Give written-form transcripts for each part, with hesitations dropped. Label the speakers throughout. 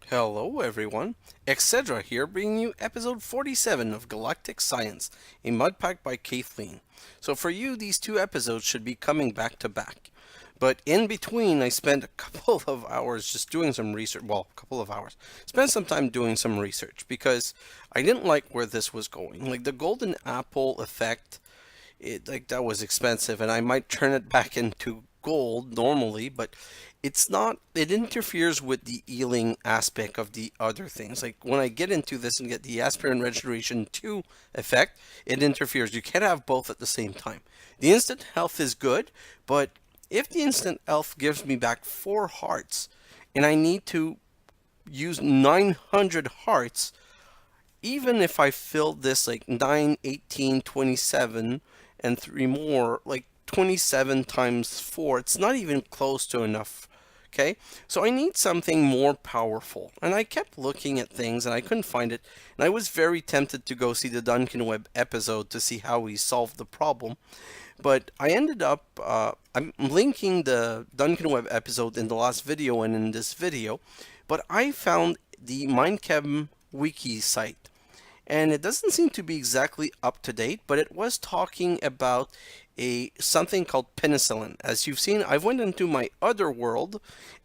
Speaker 1: Hello everyone, xHedra here bringing you episode 47 of Galactic Science, a mud pack by Kathleen. So for you, these two episodes should be coming back to back. But in between, I spent a couple of hours just doing some research. Well, a couple of hours. Spent some time doing some research because I didn't like where this was going. Like the golden apple effect, that was expensive, and I might turn it back into gold normally, but it's not. It interferes with the healing aspect of the other things. Like when I get into this and get the Aspirin Regeneration 2 effect, it interferes. You can't have both at the same time. The instant health is good, but if the instant health gives me back 4 hearts and I need to use 900 hearts, even if I filled this like 9, 18, 27, and 3 more, like 27 times 4, it's not even close to enough. Okay, so I need something more powerful. And I kept looking at things and I couldn't find it. And I was very tempted to go see the Duncan Webb episode to see how he solved the problem. But I ended up, I'm linking the Duncan Webb episode in the last video and in this video. But I found the Minechemen Wiki site, and it doesn't seem to be exactly up to date, but it was talking about a something called penicillin. As you've seen, I went into my other world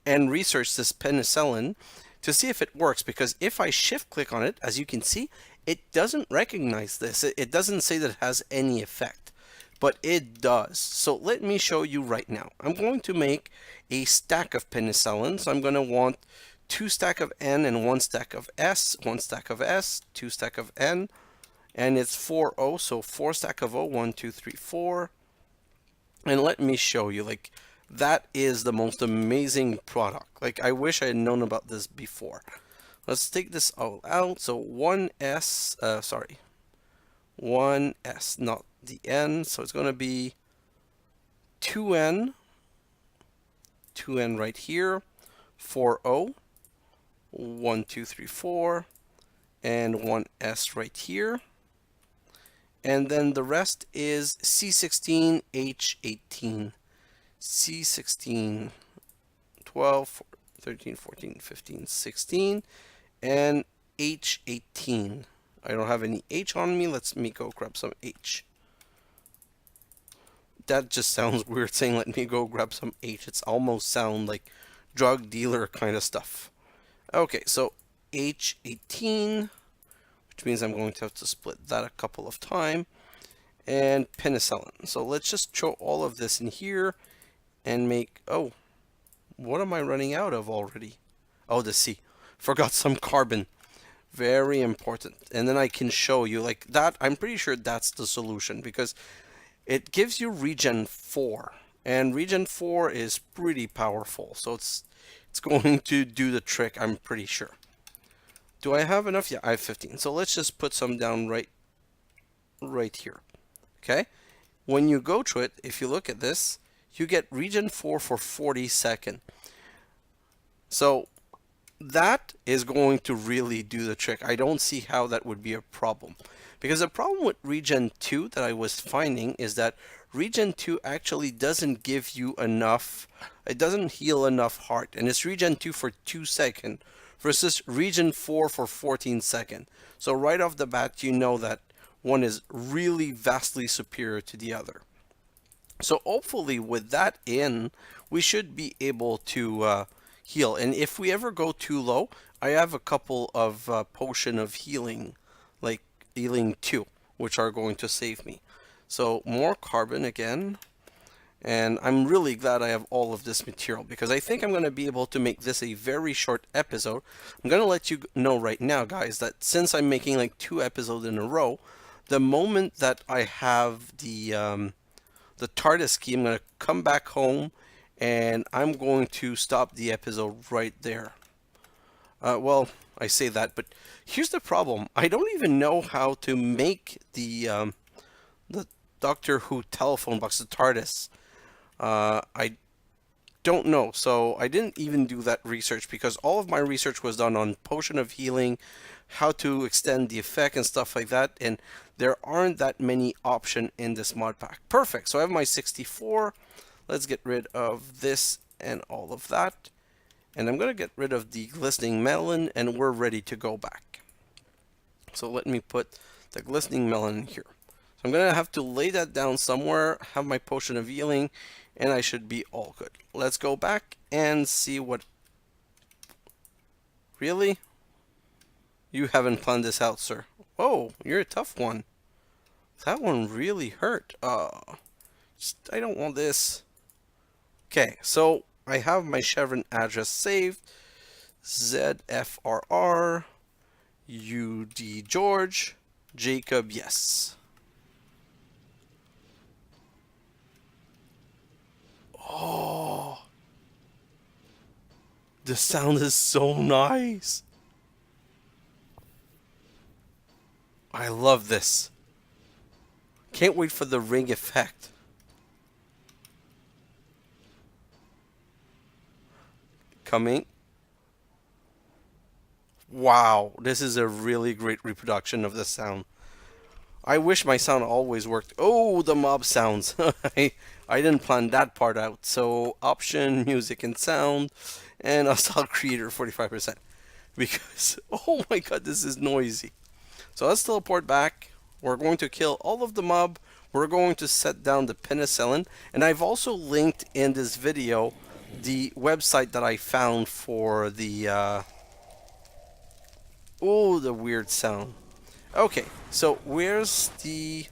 Speaker 1: and researched this penicillin to see if it works, because if I shift click on it, as you can see, it doesn't recognize this. It doesn't say that it has any effect, but it does. So let me show you right now. I'm going to make a stack of penicillin. So I'm going to want 2 stack of N and 1 stack of S, 1 stack of S, 2 stack of N, and it's 4 O, so 4 stack of O, 1, 2, 3, 4. And let me show you, like, that is the most amazing product. Like, I wish I had known about this before. Let's take this all out. So 1S, 1S, not the N, so it's going to be 2N, 2N right here, 4O, 1, 2, 3, 4, and 1S right here. And then the rest is C16, H18, C16, 12, 13, 14, 15, 16, and H18. I don't have any H on me. Let me go grab some H. That just sounds weird saying let me go grab some H. It's almost sound like drug dealer kind of stuff. Okay, so H18, which means I'm going to have to split that a couple of times, and penicillin. So let's just throw all of this in here and make, oh, what am I running out of already? Oh, the C. Forgot some carbon. Very important. And then I can show you like that. I'm pretty sure that's the solution because it gives you Regen 4. And Regen 4 is pretty powerful. So it's going to do the trick, I'm pretty sure. Do I have enough? Yeah, I have 15. So let's just put some down right here. Okay? When you go to it, if you look at this, you get Regen 4 for 40 seconds. So that is going to really do the trick. I don't see how that would be a problem. Because the problem with Regen 2 that I was finding is that Regen 2 actually doesn't give you enough, it doesn't heal enough heart. And it's Regen 2 for 2 seconds versus Regen 4 for 14 seconds. So right off the bat, you know that one is really vastly superior to the other. So hopefully with that in, we should be able to heal. And if we ever go too low, I have a couple of potion of healing, like healing 2, which are going to save me. So more carbon again. And I'm really glad I have all of this material because I think I'm going to be able to make this a very short episode. I'm going to let you know right now, guys, that since I'm making like 2 episodes in a row, the moment that I have the Tardis key, I'm going to come back home and I'm going to stop the episode right there. Well, I say that, but here's the problem. I don't even know how to make the Doctor Who telephone box, the Tardis. I don't know, so I didn't even do that research because all of my research was done on potion of healing, how to extend the effect and stuff like that, and there aren't that many options in this mod pack. Perfect, so I have my 64. Let's get rid of this and all of that. And I'm going to get rid of the glistening melon, and we're ready to go back. So let me put the glistening melon here. So I'm going to have to lay that down somewhere, have my potion of healing, and I should be all good. Let's go back and see what... Really? You haven't planned this out, sir. Oh, you're a tough one. That one really hurt. I don't want this. Okay, so I have my Chevron address saved. ZFRR UD George Jacob, yes. Oh, the sound is so nice. I love this. Can't wait for the ring effect. Coming. Wow, this is a really great reproduction of the sound. I wish my sound always worked. Oh, the mob sounds. I didn't plan that part out. So option, music and sound, and Hostile Creator 45%. Because, oh my god, this is noisy. So let's teleport back. We're going to kill all of the mob. We're going to set down the penicillin. And I've also linked in this video the website that I found for the... Oh, the weird sound. Okay, so where's the...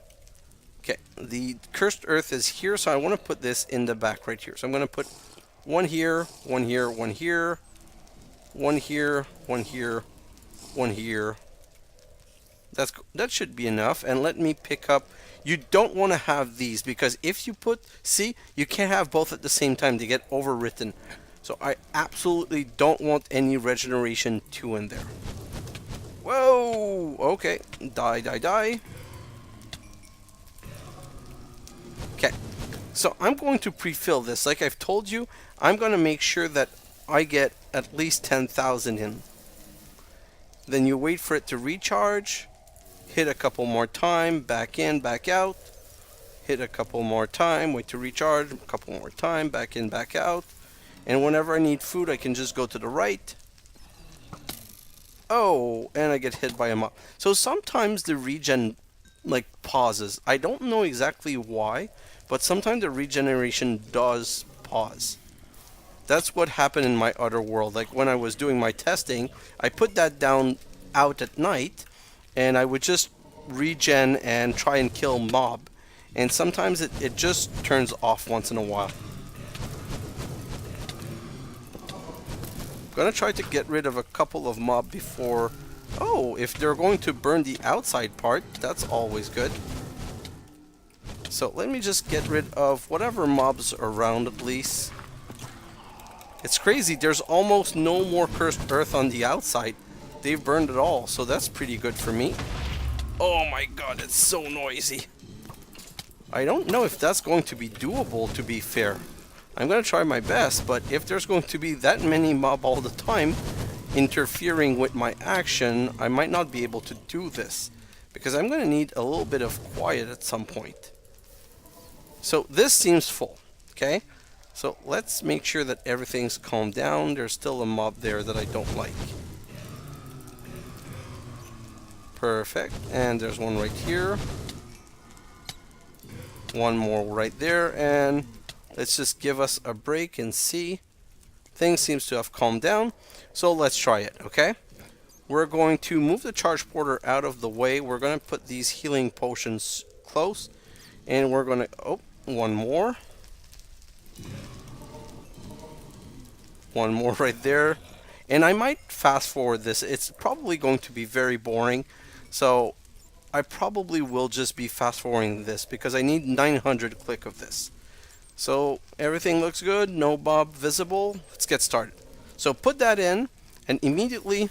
Speaker 1: Okay, the cursed earth is here, so I want to put this in the back right here. So I'm going to put one here, one here, one here, one here, one here, one here. That should be enough. And let me pick up... You don't want to have these, because if you put... See, you can't have both at the same time. They get overwritten. So I absolutely don't want any Regeneration 2 in there. Whoa! Okay. Die, die, die. Okay. So I'm going to pre-fill this. Like I've told you, I'm going to make sure that I get at least 10,000 in. Then you wait for it to recharge. Hit a couple more time. Back in, back out. Hit a couple more time. Wait to recharge. A couple more time. Back in, back out. And whenever I need food, I can just go to the right. Oh, and I get hit by a mob. So sometimes the regen like pauses. I don't know exactly why, but sometimes the regeneration does pause. That's what happened in my other world. Like when I was doing my testing, I put that down out at night, and I would just regen and try and kill mob. And sometimes it just turns off once in a while. Gonna try to get rid of a couple of mob before... Oh, if they're going to burn the outside part, that's always good. So let me just get rid of whatever mobs are around at least. It's crazy, there's almost no more cursed earth on the outside. They've burned it all, so that's pretty good for me. Oh my god, it's so noisy. I don't know if that's going to be doable, to be fair. I'm going to try my best, but if there's going to be that many mob all the time interfering with my action, I might not be able to do this. Because I'm going to need a little bit of quiet at some point. So this seems full, okay? So let's make sure that everything's calmed down. There's still a mob there that I don't like. Perfect. And there's one right here. One more right there, and... Let's just give us a break and see. Things seems to have calmed down. So let's try it, okay? We're going to move the charge porter out of the way. We're going to put these healing potions close. And we're going to... Oh, one more. One more right there. And I might fast forward this. It's probably going to be very boring. So I probably will just be fast forwarding this because I need 900 click of this. So everything looks good, no mob visible. Let's get started. So put that in and immediately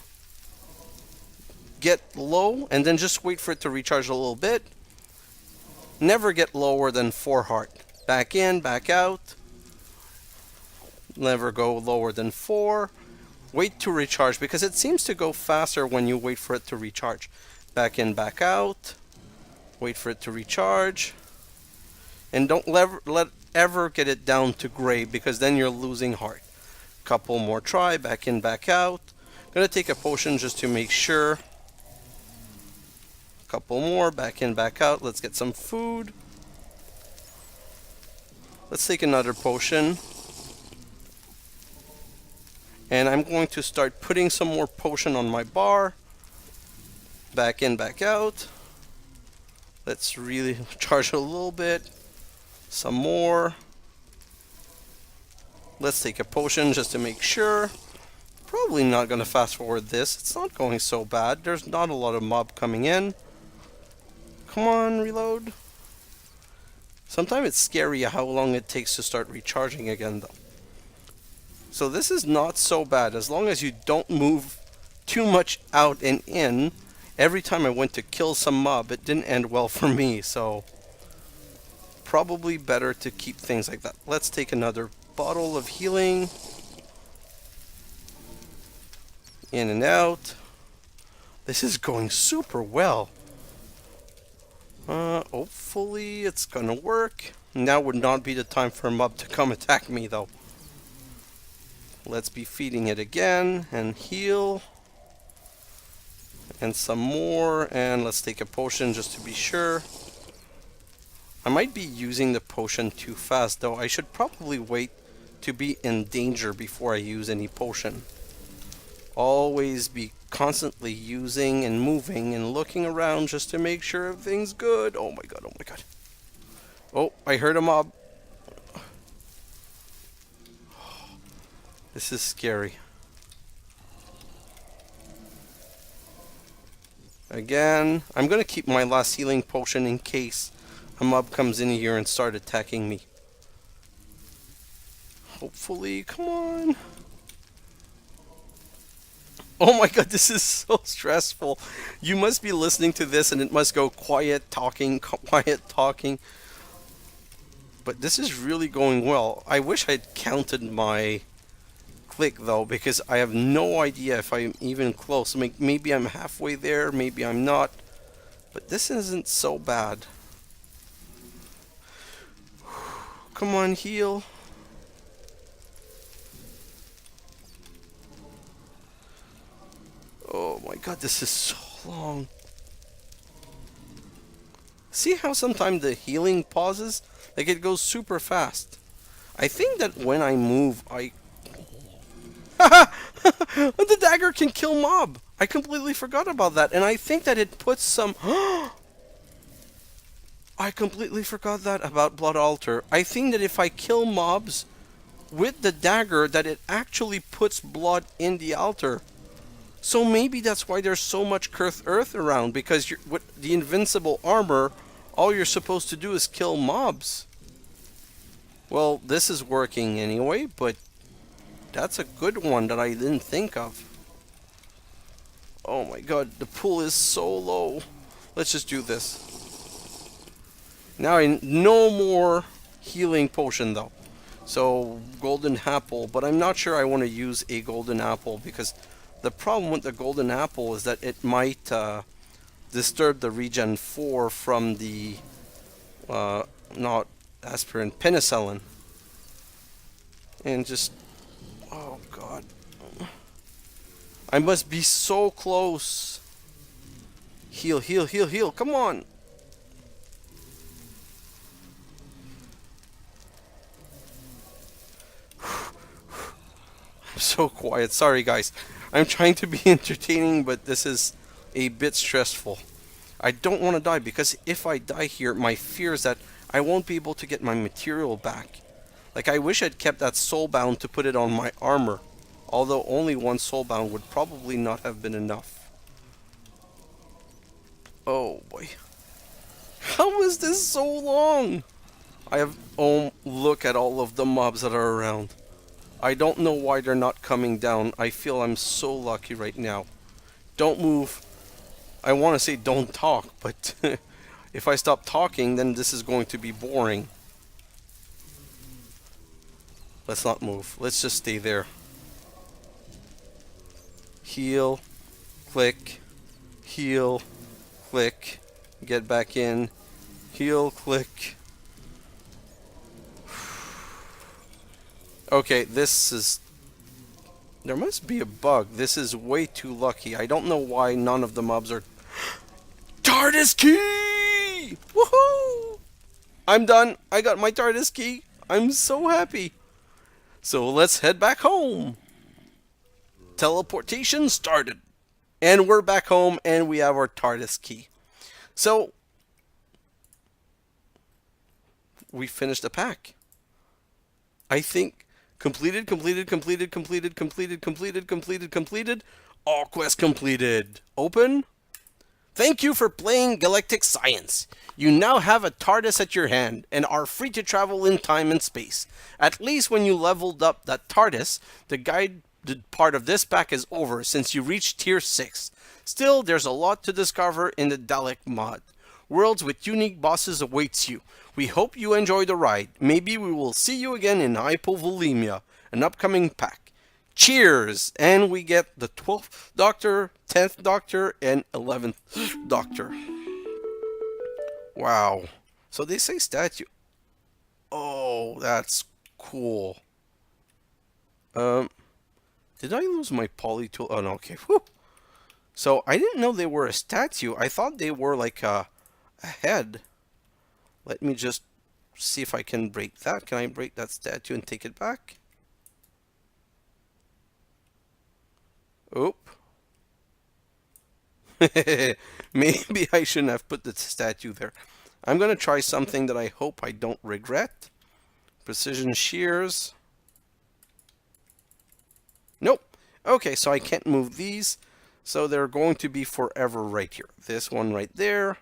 Speaker 1: get low and then just wait for it to recharge a little bit. Never get lower than 4 heart. Back in, back out. Never go lower than 4. Wait to recharge because it seems to go faster when you wait for it to recharge. Back in, back out. Wait for it to recharge. And don't let ever get it down to gray because then you're losing heart. Couple more try, back in, back out. Gonna take a potion just to make sure. Couple more, back in, back out. Let's get some food. Let's take another potion. And I'm going to start putting some more potion on my bar. Back in, back out. Let's really charge a little bit. Some more. Let's take a potion just to make sure. Probably not going to fast forward this. It's not going so bad. There's not a lot of mob coming in. Come on, reload. Sometimes it's scary how long it takes to start recharging again, though. So this is not so bad. As long as you don't move too much out and in. Every time I went to kill some mob, it didn't end well for me. So probably better to keep things like that. Let's take another bottle of healing. In and out. This is going super well. Hopefully it's gonna work. Now would not be the time for a mob to come attack me, though. Let's be feeding it again and heal. And some more. And let's take a potion just to be sure. I might be using the potion too fast, though. I should probably wait to be in danger before I use any potion. Always be constantly using and moving and looking around just to make sure everything's good. Oh my god, oh my god. Oh, I heard a mob. This is scary. Again, I'm gonna keep my last healing potion in case a mob comes in here and start attacking me. Hopefully, come on. Oh my god, this is so stressful. You must be listening to this and it must go quiet talking, quiet talking. But this is really going well. I wish I'd counted my click though, because I have no idea if I'm even close. Maybe I'm halfway there, maybe I'm not. But this isn't so bad. Come on, heal. Oh my god, this is so long. See how sometimes the healing pauses? Like it goes super fast. I think that when I move, the dagger can kill mob. I completely forgot about that. And I think that it puts some... I completely forgot that about Blood Altar. I think that if I kill mobs with the dagger, that it actually puts blood in the altar. So maybe that's why there's so much cursed earth around, because with the invincible armor, all you're supposed to do is kill mobs. Well, this is working anyway, but that's a good one that I didn't think of. Oh my god, the pool is so low. Let's just do this. Now no more healing potion though. So golden apple, but I'm not sure I want to use a golden apple, because the problem with the golden apple is that it might disturb the Regen IV from the, not Aspirin, Penicilin. And just, oh god. I must be so close. Heal, heal, heal, heal, come on. I'm so quiet, sorry guys. I'm trying to be entertaining, but this is a bit stressful. I don't want to die, because if I die here, my fear is that I won't be able to get my material back. Like, I wish I'd kept that soulbound to put it on my armor. Although only one soulbound would probably not have been enough. Oh boy. How is this so long? I have... Oh, look at all of the mobs that are around. I don't know why they're not coming down. I feel I'm so lucky right now. Don't move. I want to say don't talk, but if I stop talking, then this is going to be boring. Let's not move. Let's just stay there. Heal. Click. Heal. Click. Get back in. Heal. Click. Okay, this is There must be a bug. This is way too lucky. I don't know why none of the mobs are... TARDIS key! Woohoo! I'm done. I got my TARDIS key. I'm so happy. So let's head back home. Teleportation started. And we're back home and we have our TARDIS key. So, we finished the pack. I think completed. All quests completed. Open. Thank you for playing Galactic Science. You now have a TARDIS at your hand and are free to travel in time and space. At least when you leveled up that TARDIS, the guided part of this pack is over since you reached Tier 6. Still, there's a lot to discover in the Dalek mod. Worlds with unique bosses awaits you. We hope you enjoy the ride. Maybe we will see you again in Hypovolemia, an upcoming pack. Cheers! And we get the 12th Doctor, 10th Doctor, and 11th Doctor. Wow. So they say statue. Oh, that's cool. Did I lose my poly tool? Oh, no, okay. Whew. So I didn't know they were a statue. I thought they were like a head. Let me just see if I can break that. Can I break that statue and take it back? Oop. Maybe I shouldn't have put the statue there. I'm going to try something that I hope I don't regret. Precision shears. Nope. Okay, so I can't move these. So they're going to be forever right here. This one right there.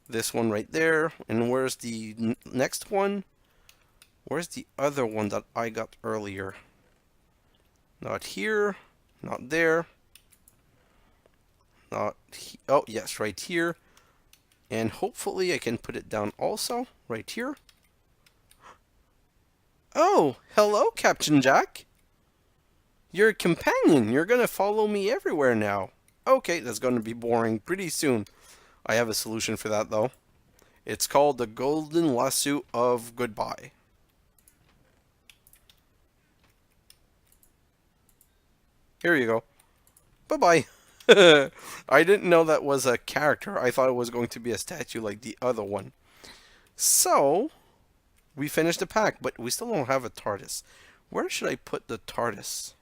Speaker 1: This one right there. And where's the next one? Where's the other one that I got earlier? Not here. Not there. Oh, yes, right here. And hopefully I can put it down also. Right here. Oh, hello, Captain Jack. You're a companion. You're going to follow me everywhere now. Okay, that's going to be boring pretty soon. I have a solution for that, though. It's called the Golden Lasso of Goodbye. Here you go. Bye-bye. I didn't know that was a character. I thought it was going to be a statue like the other one. So, we finished the pack, but we still don't have a TARDIS. Where should I put the TARDIS?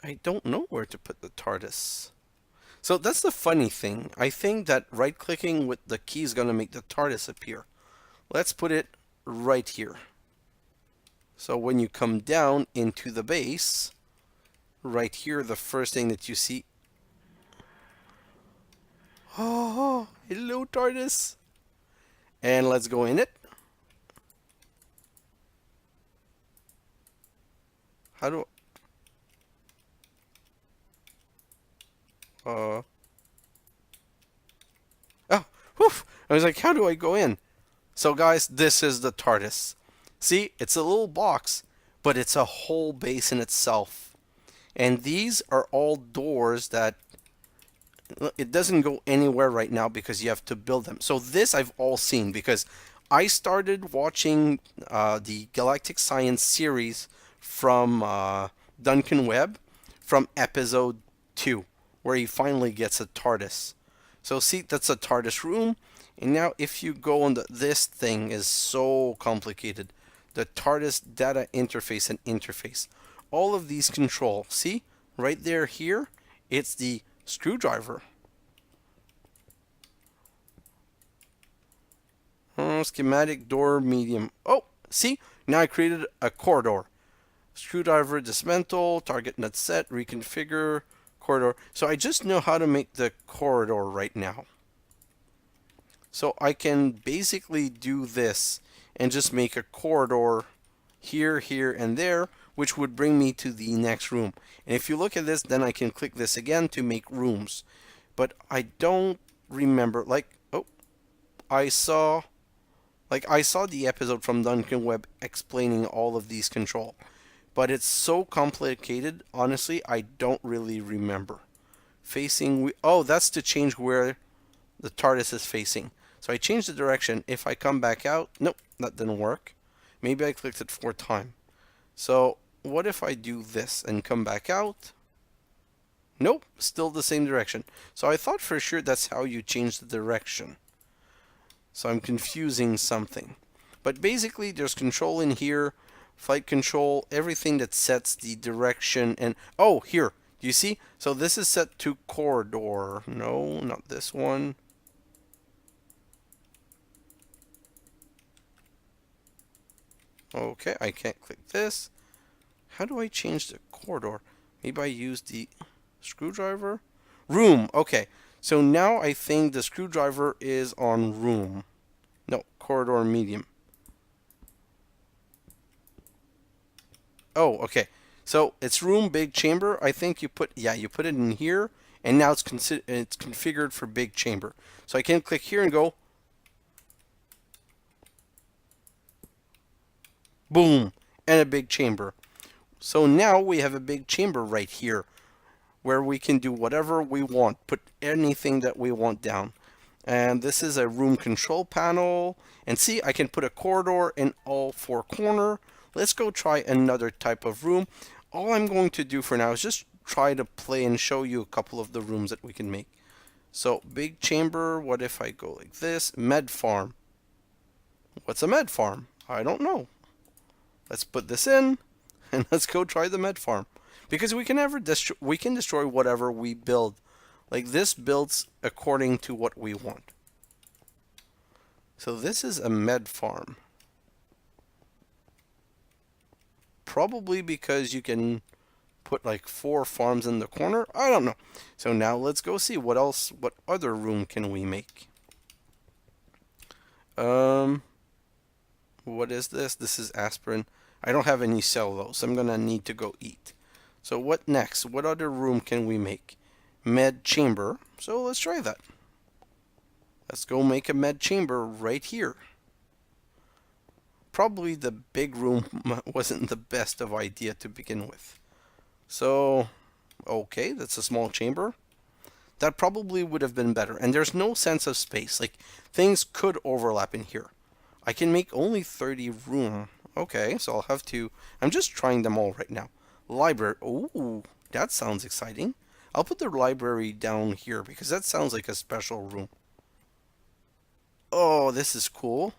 Speaker 1: I don't know where to put the TARDIS. So that's the funny thing. I think that right-clicking with the key is going to make the TARDIS appear. Let's put it right here. So when you come down into the base, right here, the first thing that you see... Oh, hello, TARDIS. And let's go in it. How do... Oh, whew. I was like, how do I go in? So guys, this is the TARDIS. See, it's a little box, but it's a whole base in itself. And these are all doors that it doesn't go anywhere right now because you have to build them. So this I've all seen because I started watching the Galactic Science series from Duncan Webb from episode 2, where he finally gets a TARDIS. So see, that's a TARDIS room. And now if you go on this thing is so complicated. The TARDIS data interface and interface. All of these control. See? Right there here, it's the screwdriver. Schematic door medium. Oh, see? Now I created a corridor. Screwdriver dismantle, target nut set, reconfigure, corridor. So I just know how to make the corridor right now. So I can basically do this and just make a corridor here, here, and there, which would bring me to the next room. And if you look at this, then I can click this again to make rooms. But I don't remember, I saw the episode from Duncan Webb explaining all of these control. But it's so complicated, honestly, I don't really remember. Oh, that's to change where the TARDIS is facing. So I changed the direction. If I come back out, nope, that didn't work. Maybe I clicked it 4 times. So what if I do this and come back out? Nope, still the same direction. So I thought for sure that's how you change the direction. So I'm confusing something. But basically there's control in here, flight control, everything that sets the direction. And oh, here, do you see? So this is set to corridor. No, not this one. Okay, I can't click this. How do I change the corridor? Maybe I use the screwdriver? Room, okay. So now I think the screwdriver is on room. No, corridor medium. Oh, okay. So it's room, big chamber. I think you put it in here, and now it's configured for big chamber. So I can click here and go, boom, and a big chamber. So now we have a big chamber right here, where we can do whatever we want, put anything that we want down. And this is a room control panel. And see, I can put a corridor in all four corners. Let's go try another type of room. All I'm going to do for now is just try to play and show you a couple of the rooms that we can make. So, big chamber, what if I go like this? Med farm. What's a med farm? I don't know. Let's put this in, and let's go try the med farm. Because we can destroy whatever we build. Like this builds according to what we want. So this is a med farm. Probably because you can put like 4 farms in the corner. I don't know. So now let's go see what other room can we make. What is this? This is aspirin. I don't have any cellulose. I'm gonna need to go eat. So what next? What other room can we make? Med chamber. So let's try that. Let's go make a med chamber right here. Probably the big room wasn't the best of idea to begin with. So, okay, that's a small chamber. That probably would have been better. And there's no sense of space. Like, things could overlap in here. I can make only 30 room. Okay, so I'll have to... I'm just trying them all right now. Library. Ooh, that sounds exciting. I'll put the library down here because that sounds like a special room. Oh, this is cool.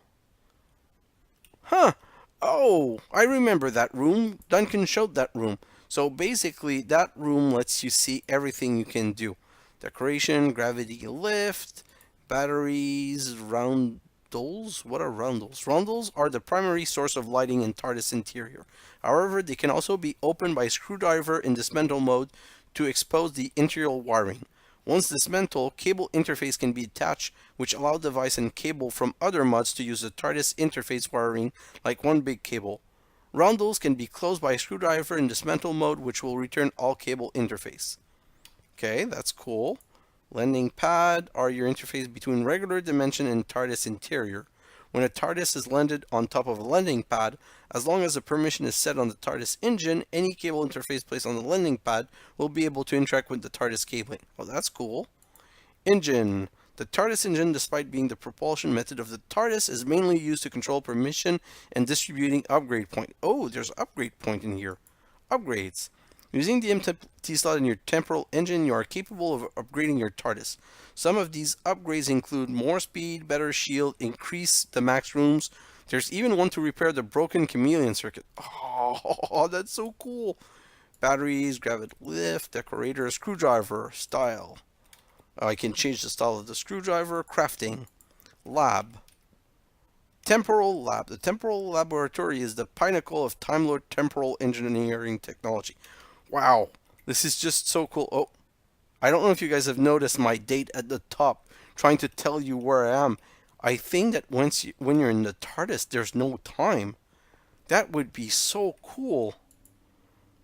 Speaker 1: Huh. Oh, I remember that room. Duncan showed that room. So basically, that room lets you see everything you can do. Decoration, gravity lift, batteries, roundels. What are roundels? Roundels are the primary source of lighting in Tardis interior. However, they can also be opened by screwdriver in dismantle mode to expose the interior wiring. Once dismantled, cable interface can be attached, which allow device and cable from other mods to use the Tardis interface wiring like one big cable. Roundels can be closed by a screwdriver in dismantle mode, which will return all cable interface. Okay, that's cool. Landing pad are your interface between regular dimension and Tardis interior. When a Tardis is landed on top of a landing pad, as long as the permission is set on the Tardis engine, any cable interface placed on the landing pad will be able to interact with the Tardis cabling. Well, that's cool. Engine. The Tardis engine, despite being the propulsion method of the Tardis, is mainly used to control permission and distributing upgrade point. Oh, there's upgrade point in here. Upgrades. Using the empty slot in your temporal engine, you are capable of upgrading your Tardis. Some of these upgrades include more speed, better shield, increase the max rooms. There's even one to repair the broken chameleon circuit. Oh, that's so cool. Batteries, gravity lift, decorator, screwdriver, style. I can change the style of the screwdriver. Crafting. Lab. Temporal Lab. The Temporal Laboratory is the pinnacle of Time Lord temporal engineering technology. Wow, this is just so cool. Oh, I don't know if you guys have noticed my date at the top, trying to tell you where I am. I think that when you're in the TARDIS, there's no time. That would be so cool.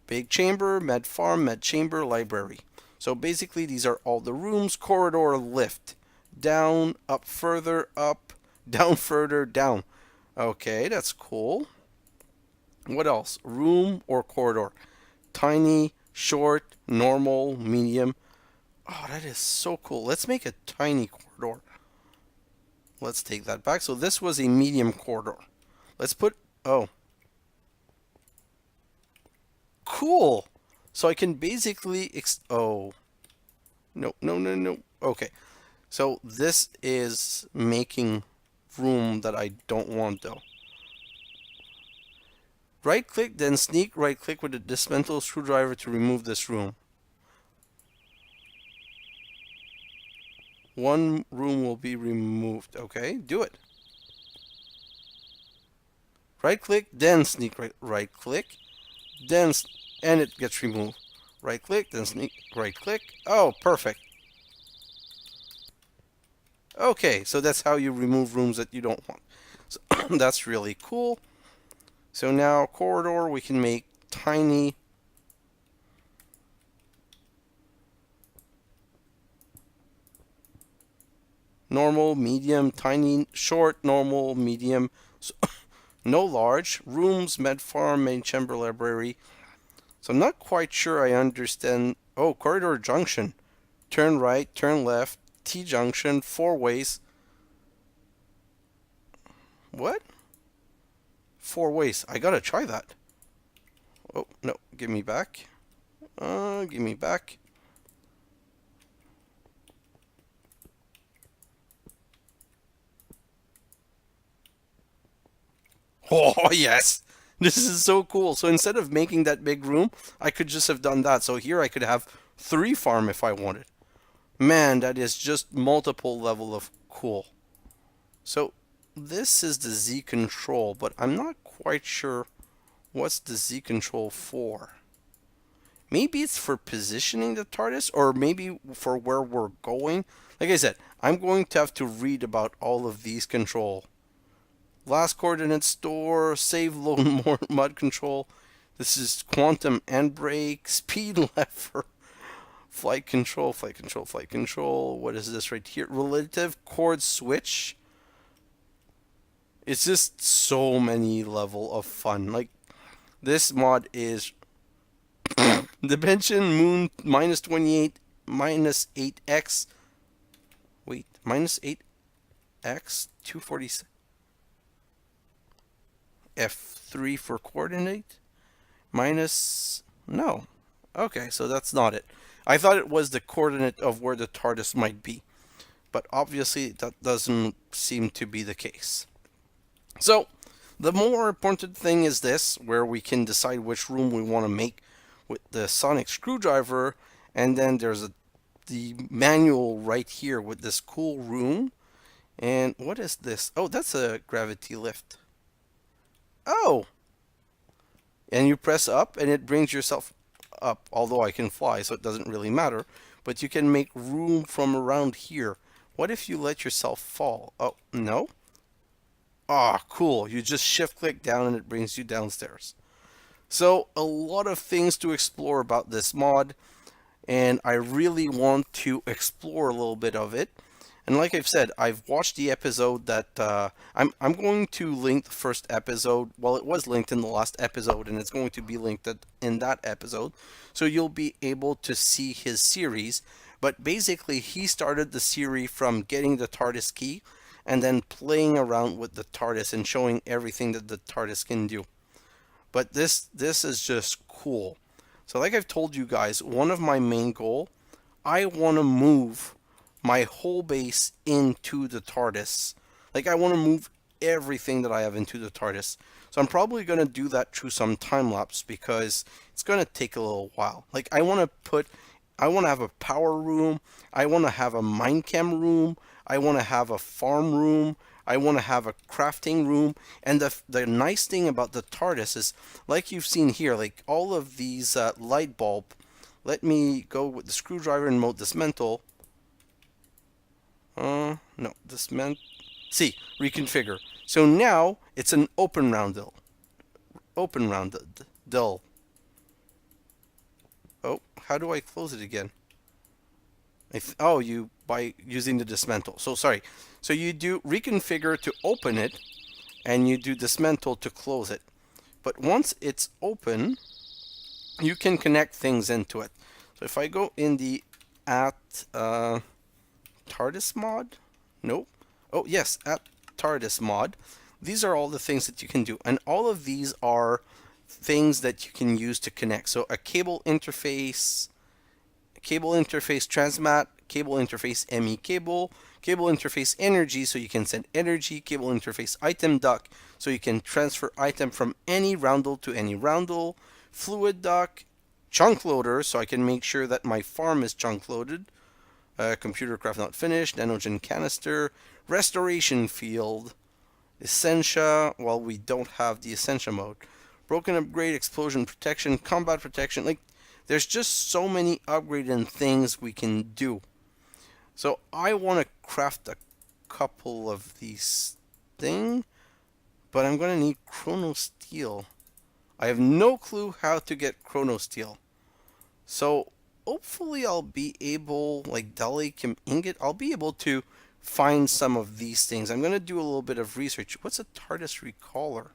Speaker 1: Big chamber, med farm, med chamber, library. So basically, these are all the rooms. Corridor, lift. Down, up further, up, down further, down. Okay, that's cool. What else? Room or corridor? Tiny, short, normal, medium. Oh, that is so cool. Let's make a tiny corridor. Let's take that back. So this was a medium corridor. Let's put... Oh. cool. So I can basically oh, no, no, no, no. Okay. So this is making room that I don't want though. Right click, then sneak right click with a dismantle screwdriver to remove this room. One room will be removed. Okay, do it. Right click, then sneak right click, then and it gets removed. Right click, then sneak right click. Oh, perfect. Okay, so that's how you remove rooms that you don't want. So that's really cool. So now corridor, we can make tiny. Normal, medium, tiny, short, normal, medium. So, no large. Rooms, med farm, main chamber, library. So I'm not quite sure I understand. Oh, corridor junction. Turn right, turn left, T junction, 4 ways. What? 4 ways. I gotta try that. Oh, no. Give me back. Give me back. Oh, yes. This is so cool. So instead of making that big room, I could just have done that. So here I could have 3 farm if I wanted. Man, that is just multiple level of cool. So this is the Z control, but I'm not quite sure what's the Z control for. Maybe it's for positioning the TARDIS, or maybe for where we're going. Like I said, I'm going to have to read about all of these control. Last coordinate store, save load more mud control. This is quantum and brake, speed lever, flight control, flight control, flight control. What is this right here? Relative chord switch. It's just so many level of fun. Like, this mod is Dimension Moon minus 28, minus 8x. Wait, minus 8x, 246. F3 for coordinate. Minus. No. Okay, so that's not it. I thought it was the coordinate of where the TARDIS might be. But obviously, that doesn't seem to be the case. So, the more important thing is this, where we can decide which room we want to make with the sonic screwdriver, and then there's the manual right here with this cool room. And what is this? Oh, that's a gravity lift. Oh! And you press up and it brings yourself up, although I can fly, so it doesn't really matter. But you can make room from around here. What if you let yourself fall? Oh, no? Ah, cool. You just shift click down and it brings you downstairs. So, a lot of things to explore about this mod, and I really want to explore a little bit of it. And like I've said, I've watched the episode that I'm going to link the first episode. Well, it was linked in the last episode, and it's going to be linked in that episode. So you'll be able to see his series. But basically, he started the series from getting the TARDIS key and then playing around with the TARDIS and showing everything that the TARDIS can do. But this is just cool. So like I've told you guys, one of my main goal, I want to move my whole base into the TARDIS. Like, I want to move everything that I have into the TARDIS. So I'm probably going to do that through some time lapse because it's going to take a little while. Like, I want to have a power room. I want to have a Minechem room. I want to have a farm room. I want to have a crafting room. And the nice thing about the TARDIS is, like you've seen here, like all of these light bulb. Let me go with the screwdriver and mode dismantle. No, see, reconfigure. So now it's an open rounded. Open rounded. Dull. Oh, how do I close it again? Oh, you by using the dismantle. So sorry. So you do reconfigure to open it, and you do dismantle to close it. But once it's open, you can connect things into it. So if I go in the TARDIS mod? Nope. Oh, yes, at TARDIS mod. These are all the things that you can do. And all of these are things that you can use to connect. So a cable interface transmat, cable interface ME cable, cable interface energy so you can send energy, cable interface item duct so you can transfer item from any roundel to any roundel, fluid duct, chunk loader so I can make sure that my farm is chunk loaded, computer craft not finished, nanogen canister, restoration field, Essentia, well, we don't have the Essentia mode. Broken upgrade, explosion protection, combat protection. Like, there's just so many upgrading things we can do. So I want to craft a couple of these things, but I'm going to need Chrono Steel. I have no clue how to get Chrono Steel. So hopefully I'll be able, like Galactic ingot, I'll be able to find some of these things. I'm going to do a little bit of research. What's a Tardis recaller?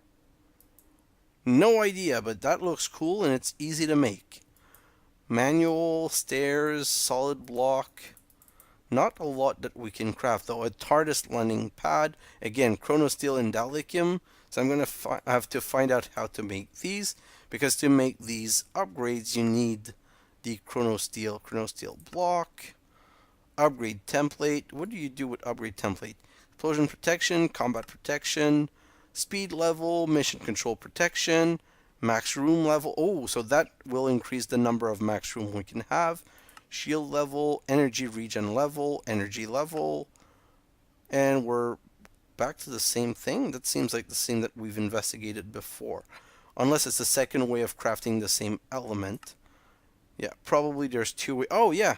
Speaker 1: No idea, but that looks cool and it's easy to make. Manual, stairs, solid block. Not a lot that we can craft though. A Tardis landing pad. Again, Chrono Steel and Dalecium. So I'm going to have to find out how to make these. Because to make these upgrades you need the Chrono Steel block. Upgrade template. What do you do with upgrade template? Explosion protection, combat protection, speed level, mission control protection, max room level. Oh, so that will increase the number of max room we can have. Shield level, energy regen level, energy level. And we're back to the same thing. That seems like the same that we've investigated before. Unless it's a second way of crafting the same element. Yeah, probably there's two ways. Oh, yeah.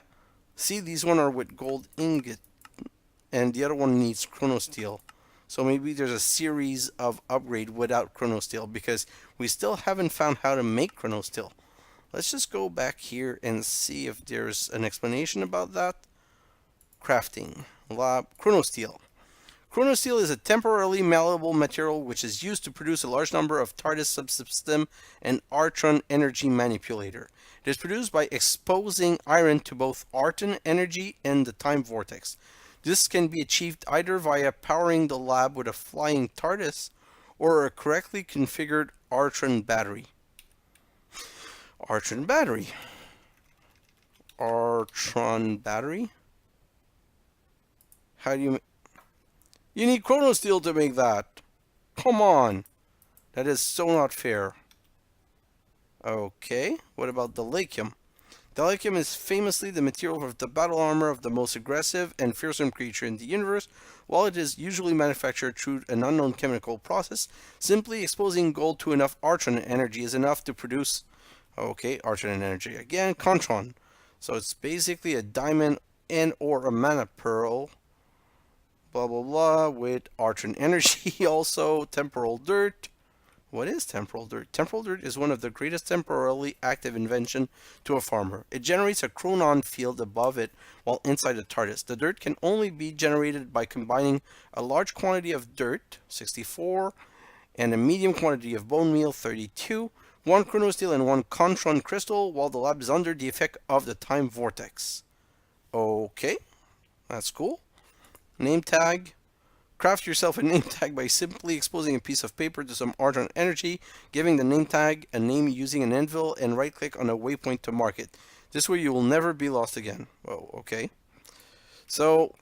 Speaker 1: See, these one are with gold ingot, and the other one needs Chrono Steel. So maybe there's a series of upgrade without Chrono Steel, because we still haven't found how to make Chrono Steel. Let's just go back here and see if there's an explanation about that. Crafting. Lab. Chrono Steel. Chrono Steel is a temporarily malleable material which is used to produce a large number of Tardis subsystem and Artron energy manipulator. It is produced by exposing iron to both Arton energy and the time vortex. This can be achieved either via powering the lab with a flying Tardis or a correctly configured Artron battery. Artron battery. Artron battery? How do you... You need Chrono Steel to make that. Come on. That is so not fair. Okay, what about Dalecium? Dalecium is famously the material of the battle armor of the most aggressive and fearsome creature in the universe. While it is usually manufactured through an unknown chemical process, simply exposing gold to enough Artron energy is enough to produce... Okay, Artron energy again. Contron. So it's basically a diamond and or a mana pearl. Blah blah blah with Artron energy. Also Temporal Dirt. What is Temporal Dirt? Temporal Dirt is one of the greatest temporarily active invention to a farmer. It generates a chronon field above it while inside the Tardis. The dirt can only be generated by combining a large quantity of dirt, 64, and a medium quantity of bone meal, 32, one Chrono Steel and one Contron crystal while the lab is under the effect of the time vortex. Okay, that's cool. Name tag. Craft yourself a name tag by simply exposing a piece of paper to some Artron energy, giving the name tag a name using an anvil, and right click on a waypoint to mark it. This way you will never be lost again. Oh, okay. So,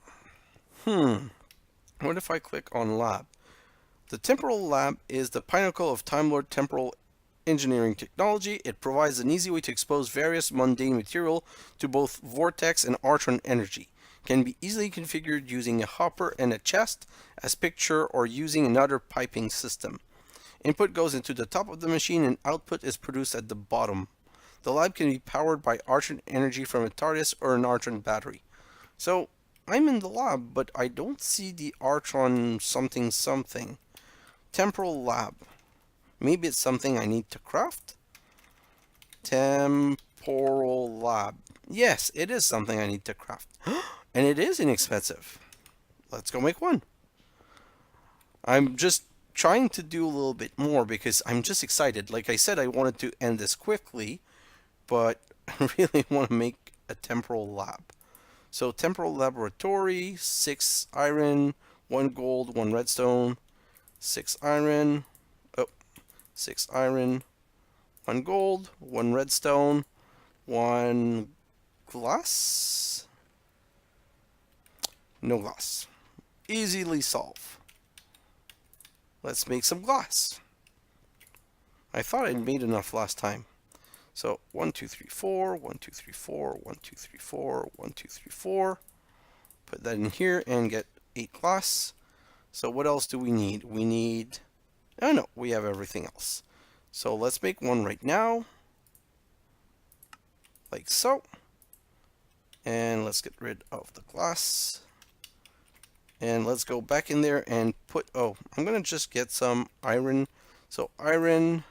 Speaker 1: what if I click on lab? The Temporal Lab is the pinnacle of Time Lord temporal engineering technology. It provides an easy way to expose various mundane material to both vortex and Artron energy. Can be easily configured using a hopper and a chest as picture or using another piping system. Input goes into the top of the machine and output is produced at the bottom. The lab can be powered by Artron energy from a Tardis or an Artron battery. So I'm in the lab, but I don't see the Artron something something. Temporal Lab. Maybe it's something I need to craft? Temporal Lab. Yes, it is something I need to craft. And it is inexpensive. Let's go make one. I'm just trying to do a little bit more because I'm just excited. Like I said, I wanted to end this quickly, but I really want to make a Temporal Lab. So Temporal Laboratory, 6 iron, 1 gold, 1 redstone, 6 iron, 6 iron, 1 gold, 1 redstone, 1 glass. No glass. Easily solve. Let's make some glass. I thought I'd made enough last time. So 1, 2, 3, 4, 1, 2, 3, 4, 1, 2, 3, 4, 1, 2, 3, 4. Put that in here and get 8 glass. So what else do we need? We need... Oh no, we have everything else. So let's make one right now. Like so. And let's get rid of the glass. And let's go back in there and put... Oh, I'm going to just get some iron. So iron...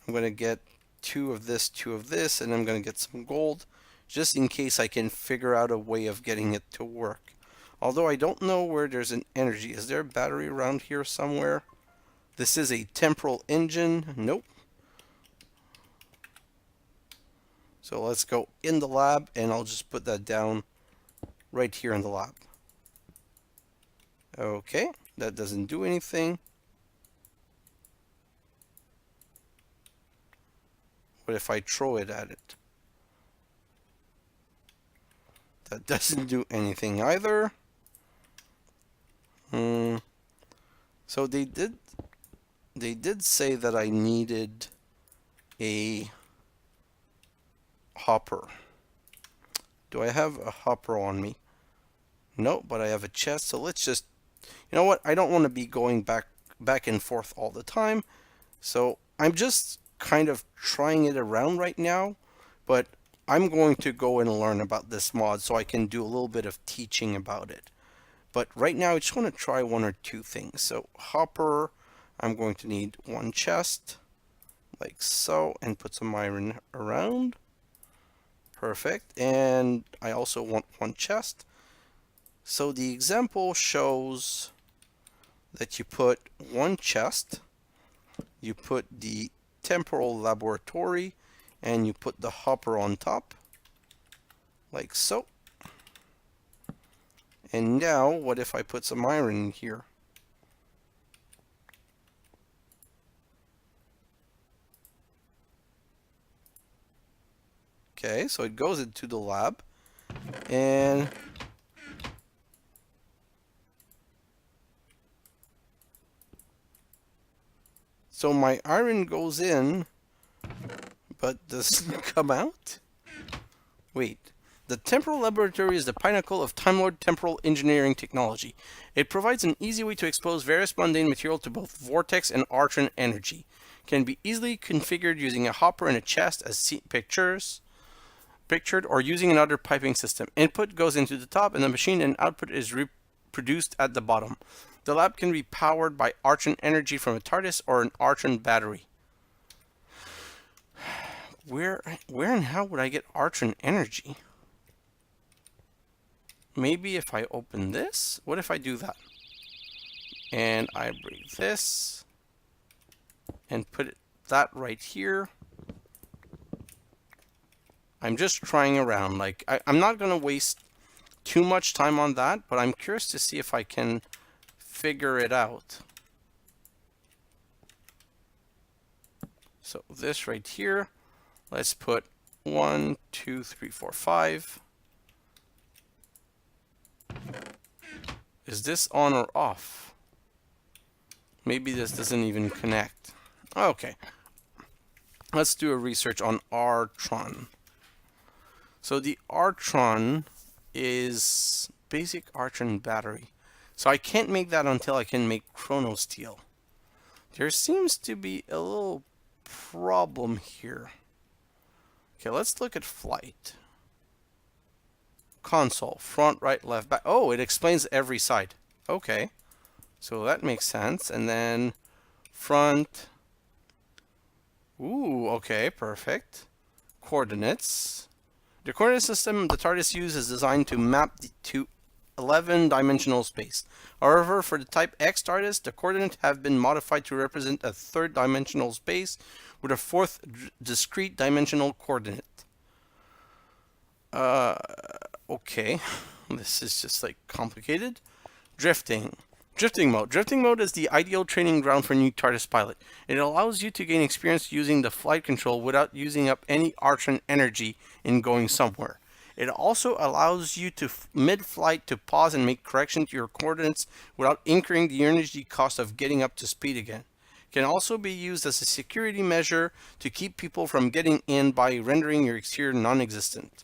Speaker 1: I'm going to get 2 of this, and I'm going to get some gold, just in case I can figure out a way of getting it to work. Although I don't know where there's an energy. Is there a battery around here somewhere? This is a temporal engine. Nope. So let's go in the lab, and I'll just put that down right here in the lab. Okay, that doesn't do anything. What if I throw it at it? That doesn't do anything either. So they did say that I needed a hopper. Do I have a hopper on me? No, but I have a chest. So let's just, you know what? I don't want to be going back and forth all the time. So I'm just kind of trying it around right now, but I'm going to go and learn about this mod so I can do a little bit of teaching about it. But right now I just want to try 1 or 2 things. So hopper, I'm going to need 1 chest, like so, and put some iron around. Perfect. And I also want 1 chest. So the example shows that you put 1 chest, you put the temporal laboratory, and you put the hopper on top, like so. And now, what if I put some iron in here? Okay, so it goes into the lab, and so my iron goes in, but doesn't come out? Wait. The Temporal Laboratory is the pinnacle of Time Lord temporal engineering technology. It provides an easy way to expose various mundane material to both vortex and archon energy. It can be easily configured using a hopper and a chest as pictured, or using another piping system. Input goes into the top and the machine, and output is reproduced at the bottom. The lab can be powered by archon energy from a Tardis or an archon battery. Where and how would I get archon energy? Maybe if I open this? What if I do that? And I bring this and put that right here. I'm just trying around. Like, I'm not going to waste too much time on that, but I'm curious to see if I can figure it out. So this right here, let's put 1, 2, 3, 4, 5. Is this on or off? Maybe this doesn't even connect. Okay. Let's do a research on Artron. So the Artron is basic Archon battery. So I can't make that until I can make Chrono Steel. There seems to be a little problem here. Okay, let's look at flight. Console, front, right, left, back. Oh, it explains every side. Okay, so that makes sense. And then front. Ooh, okay, perfect. Coordinates. The coordinate system the TARDIS uses is designed to map to 11-dimensional space. However, for the Type X TARDIS, the coordinates have been modified to represent a 3rd-dimensional space with a 4th discrete dimensional coordinate. Okay, this is just like complicated. Drifting. Drifting mode. Drifting mode is the ideal training ground for a new TARDIS pilot. It allows you to gain experience using the flight control without using up any Archon energy in going somewhere. It also allows you to mid-flight to pause and make corrections to your coordinates without incurring the energy cost of getting up to speed again. It can also be used as a security measure to keep people from getting in by rendering your exterior non-existent.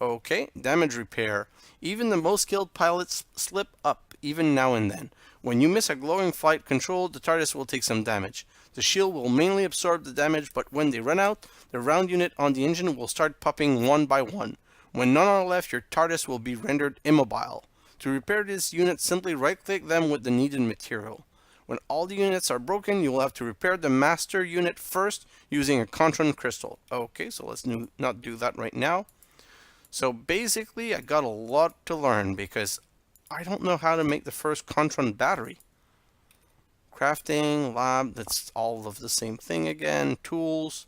Speaker 1: Okay, damage repair. Even the most skilled pilots slip up, even now and then. When you miss a glowing flight control, the TARDIS will take some damage. The shield will mainly absorb the damage, but when they run out, the round unit on the engine will start popping one by one. When none are left, your TARDIS will be rendered immobile. To repair this unit, simply right-click them with the needed material. When all the units are broken, you will have to repair the master unit first using a Contron crystal. Okay, so let's not do that right now. So basically, I got a lot to learn because I don't know how to make the first Contron battery. Crafting, lab, that's all of the same thing again. Tools,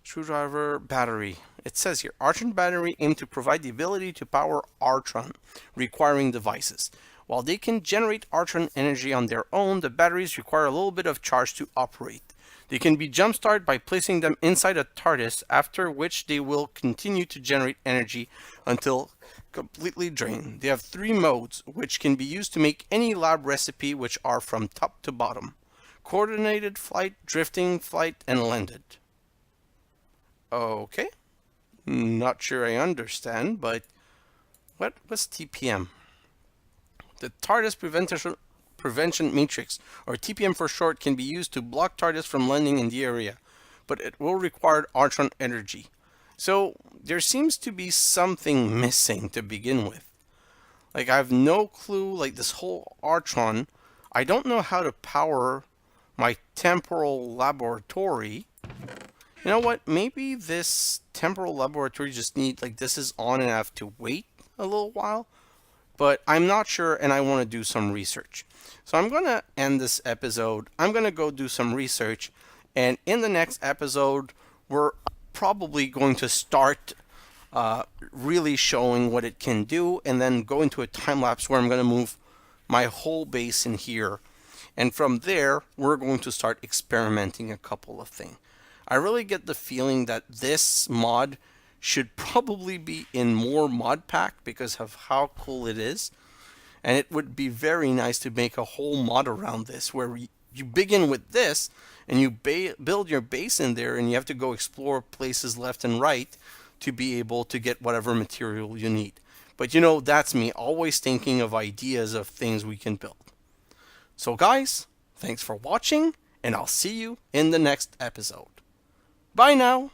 Speaker 1: screwdriver, battery. It says here, Archon battery aim to provide the ability to power Archon, requiring devices. While they can generate Archon energy on their own, the batteries require a little bit of charge to operate. They can be jump-started by placing them inside a TARDIS, after which they will continue to generate energy until completely drained. They have 3 modes, which can be used to make any lab recipe, which are from top to bottom. Coordinated flight, drifting flight, and landed. Okay. Not sure I understand, but what was TPM? The TARDIS Prevention Matrix, or TPM for short, can be used to block TARDIS from landing in the area, but it will require Archon energy. So there seems to be something missing to begin with. Like, I have no clue, like this whole Archon, I don't know how to power my temporal laboratory. You know what, maybe this temporal laboratory just need, like, this is on and I have to wait a little while. But I'm not sure, and I want to do some research. So I'm going to end this episode. I'm going to go do some research. And in the next episode, we're probably going to start really showing what it can do. And then go into a time lapse where I'm going to move my whole base in here. And from there, we're going to start experimenting a couple of things. I really get the feeling that this mod should probably be in more mod pack because of how cool it is, and it would be very nice to make a whole mod around this where you begin with this and you build your base in there, and you have to go explore places left and right to be able to get whatever material you need. But you know, that's me always thinking of ideas of things we can build. So guys, thanks for watching, and I'll see you in the next episode. Bye now.